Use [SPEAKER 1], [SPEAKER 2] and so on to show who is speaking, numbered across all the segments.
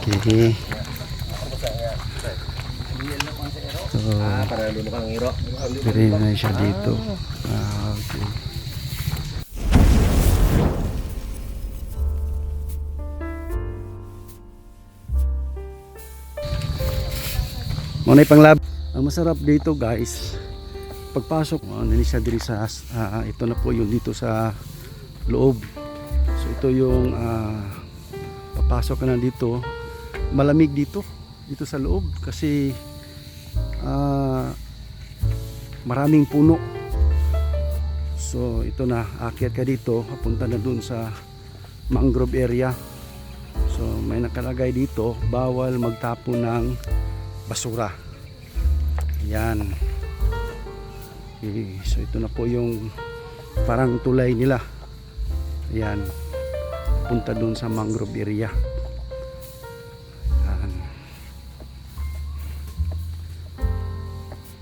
[SPEAKER 1] Okay. So, dire na siya dito. Okay. Muna panglab. Ang masarap dito guys, pagpasok mo, siya diri sa ito na po yung dito sa loob. So ito yung papasok ka na dito. Malamig dito sa loob kasi maraming puno. So ito na, akyat ka dito, papunta na dun sa mangrove area. So may nakalagay dito, bawal magtapon ng basura. Yan. Okay, so ito na po yung parang tulay nila. Yan. Punta dun sa mangrove area. Yan.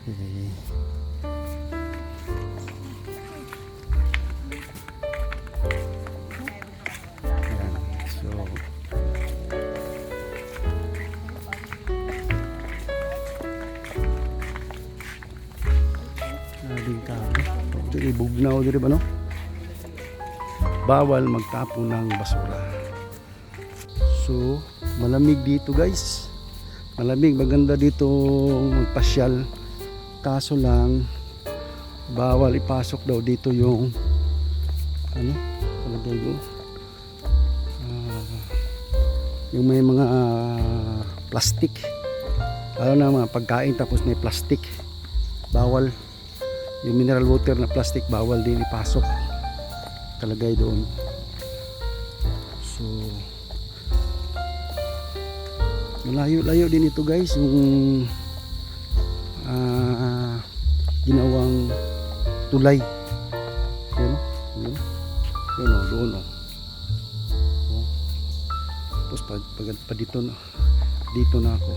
[SPEAKER 1] Okay. Yan. So aling kami. Ito ibugnaw diri ba no? Bawal magtapon ng basura. So malamig dito guys. Malamig, maganda dito magpasyal. Kaso lang bawal ipasok daw dito yung ano? Palagay ko. Yung may mga plastic. Alam na mga pagkain tapos may plastic. Bawal. Yung mineral water na plastic bawal din ipasok, talagay doon. So malayo-layo din ito guys, yung ginawang tulay. Yan o, yan o, doon o. Tapos pa dito na ako.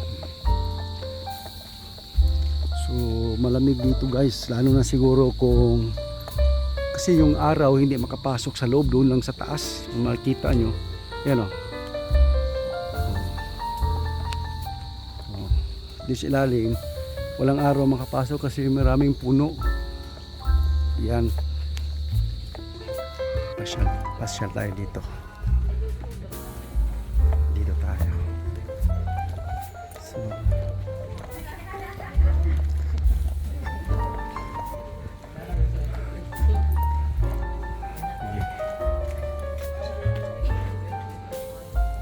[SPEAKER 1] So malamig dito guys, lalo na siguro kung kasi yung araw hindi makapasok sa loob, doon lang sa taas. Kung makikita nyo, yan o. Di sa ilalim, walang araw makapasok kasi maraming puno. Yan. Pasyal tayo dito. Dito tayo. So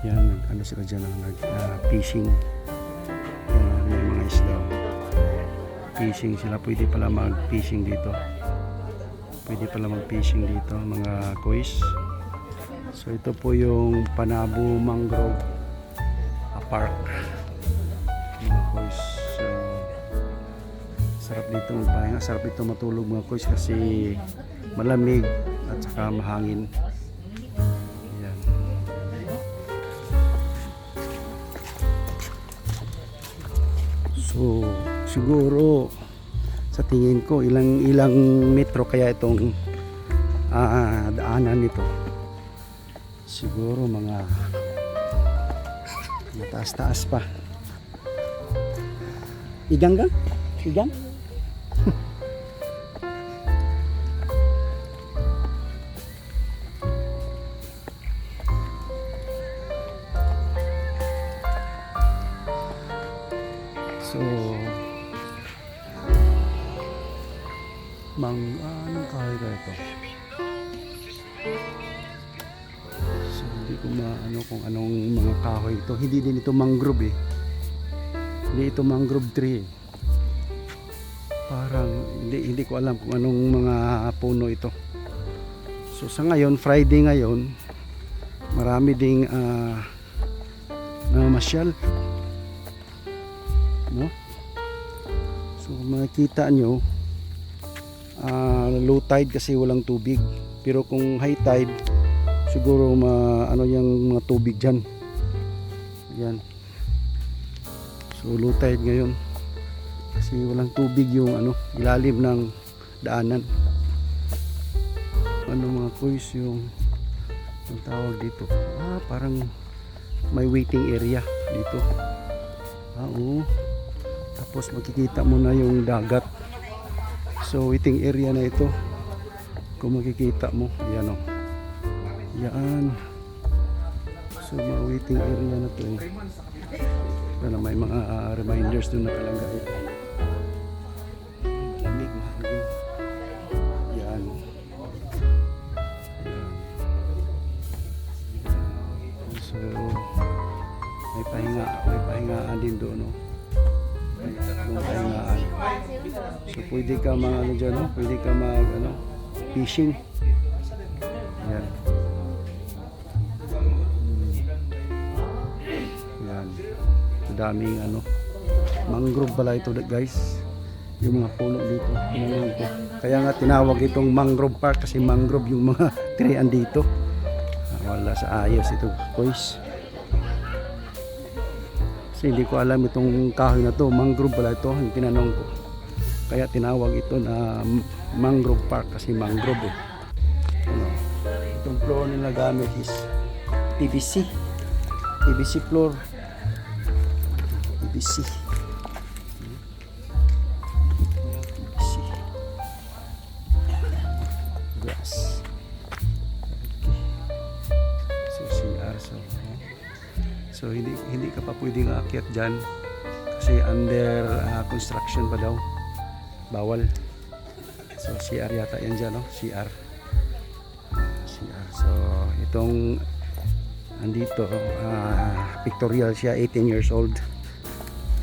[SPEAKER 1] yan, ano sila dyan fishing. May mga isda fishing sila, pwede pala mag fishing dito, mga kois. So ito po yung Panabo Mangrove Park, mga kois. So sarap dito magpahinga, sarap dito matulog mga kois kasi malamig at saka mahangin. So siguro sa tingin ko ilang metro kaya itong daanan nito. Siguro mga mataas-taas pa. Igang? So anong kahoy ba ito? So hindi ko maano kung anong mga kahoy ito. Hindi din ito mangrove eh. Hindi ito mangrove tree eh. Parang hindi ko alam kung anong mga puno ito. So sa ngayon, Friday ngayon, marami ding namasyal. No? So makikita nyo, low tide kasi walang tubig, pero kung high tide siguro ano yung mga tubig dyan. Yan. So low tide ngayon kasi walang tubig yung ilalim ng daanan. Mga kuys yung tawag dito, parang may waiting area. dito. Oo. Tapos makikita mo na yung dagat. So waiting area na ito. Kung makikita mo, yan o. Yan. So mga waiting area na to eh. Pero may mga reminders doon nakalagay. Lamig na hangin. Yan. Yan. So may pahingaan din doon, no? May tatlong pahingaan. So pwede ka mag ano dyan, no? Pwede ka mag ano, fishing. Yan. Yan. Daming ano, mangrove pala ito guys. Yung mga puno dito. Tinanong ko. Kaya nga tinawag itong mangrove park kasi mangrove yung mga tirian dito. Wala sa ayos ito guys. Kasi hindi ko alam itong kahoy na to, mangrove pala ito, yung tinanong ko. Kaya tinawag ito na mangrove park kasi mangrove eh. Ano, itong floor nila gamit is PVC. PVC floor. PVC. PVC. Glass. So CR so hindi ka pa pwedeng aakyat dyan kasi under construction pa daw, bawal. So CR yata yan dyan, no? CR. So itong andito pictorial siya, 18 years old.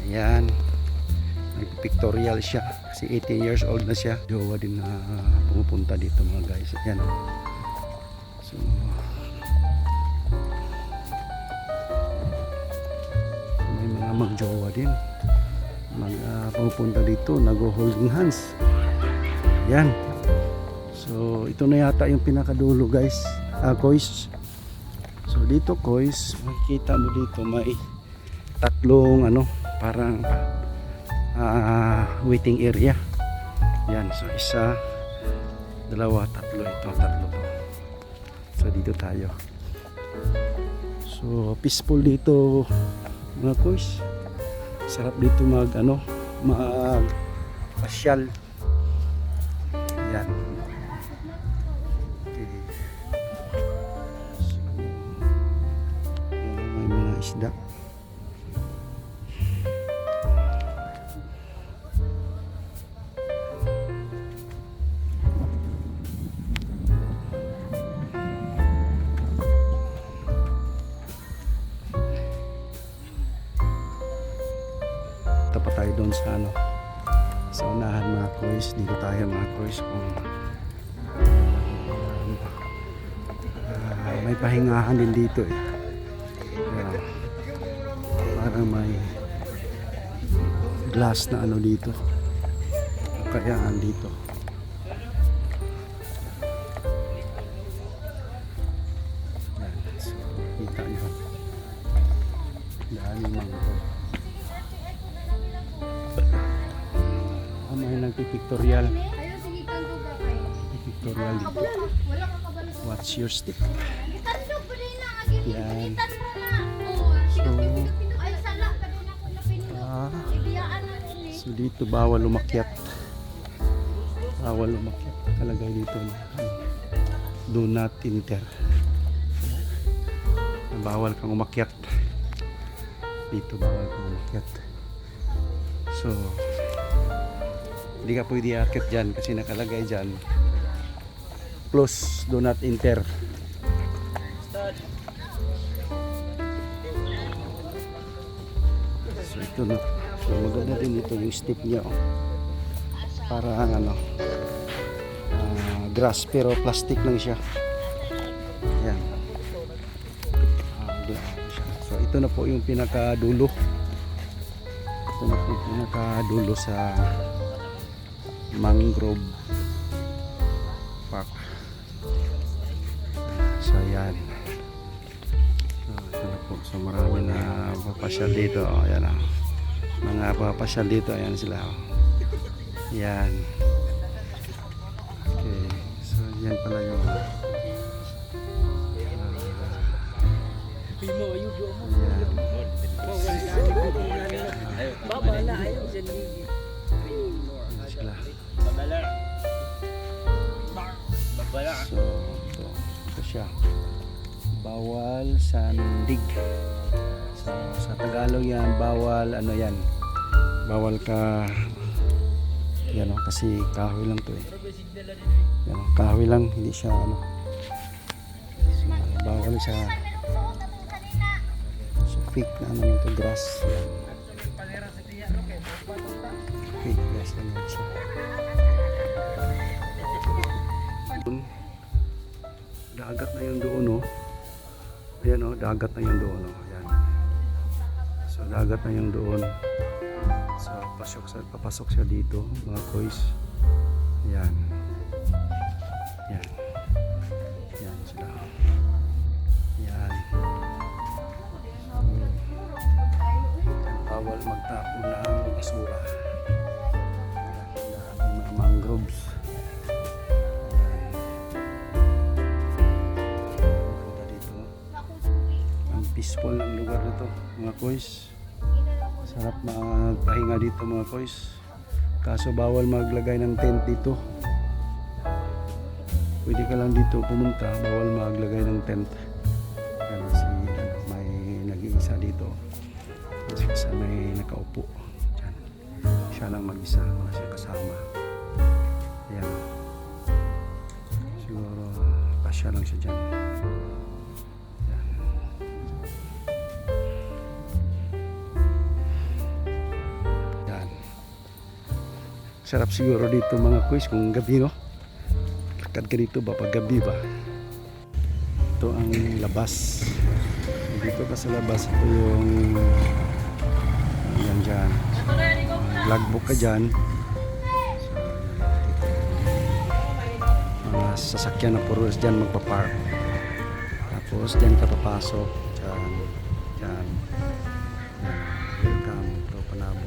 [SPEAKER 1] Ayan, may pictorial siya kasi 18 years old na siya. Jowa din na pumupunta dito mga guys. Ayan. So magjowa din pupunta dito, nag-holding hands. Yan. So ito na yata yung pinakadulo guys, kois. So dito kois, makikita mo dito may tatlong ano, parang waiting area. Yan, so isa, dalawa, tatlo, ito, tatlo to. So dito tayo. So peaceful dito mga kois. Sarap dito mag ano, mag pasyal. Yan. Okay. So, may mga isda. Pa tayo doon sa ano, sa unahan mga kois. Dito tayo mga kois kung may pahingahan din dito eh. Parang may glass na ano dito, kaya andito. So, kita nyo dahil mga may nagpipictorial. Pictorial dito. What's your stick? Yan. So dito bawal umakyat. Bawal umakyat. Kalagay dito. Do not enter. Bawal kang umakyat. Dito bawal kang umakyat. So hindi ka pwede akit dyan kasi nakalagay dyan, close, do not enter. So ito na. So maganda din ito yung step niya, oh. Para ano, grass pero plastic lang siya. Ayan. So ito na po yung pinakadulo. Ito na po yung pinakadulo sa mangrove park. So yan. So ito na po. So marami na papasyal dito. Ayan o. Mga papasyal dito. Ayan sila o. Yan. Okay. So yan pala yung yan.
[SPEAKER 2] Babala ayaw dyan ligid.
[SPEAKER 1] Ayan sila.
[SPEAKER 3] Babala.
[SPEAKER 1] So, ito siya. Bawal sandig. So, sa Tagalog yan, bawal ano yan. Bawal ka yan o, kasi kahoy lang to eh. Yan o, kahoy lang, hindi siya ano. So, bawal siya. So, fake na ano ito, grass. Yan. Fake grass na yan siya. Dagat na yung doon oh. Ayan oh, dagat na yung doon oh. Ayan. So dagat na yung doon. So papasok siya dito mga koys. Ayan. Ayan. Ayan sila. Ayan. Bawal magtapon ng basura. Ayan. Mga mangroves. Peaceful ang lugar nito mga koys. Sarap magpahinga dito mga koys. Kaso bawal maglagay ng tent dito. Pwede ka lang dito pumunta, bawal maglagay ng tent. Pero si may nag-iisa dito. Sa may nakaupo. Diyan. Siya lang mag-isa, wala siya kasama. Ayan. Siguro pasya lang siya dyan. Sarap siguro dito mga kuys kung gabi no. Lakad ka dito ba pag gabi ba? Ito ang labas. Dito ka sa labas. Ito yung yan dyan. Logbook ka dyan. Mga sasakyan na puros dyan magpapark. Tapos dyan ka papasok. Dyan. Dyan. Welcome to Panabo.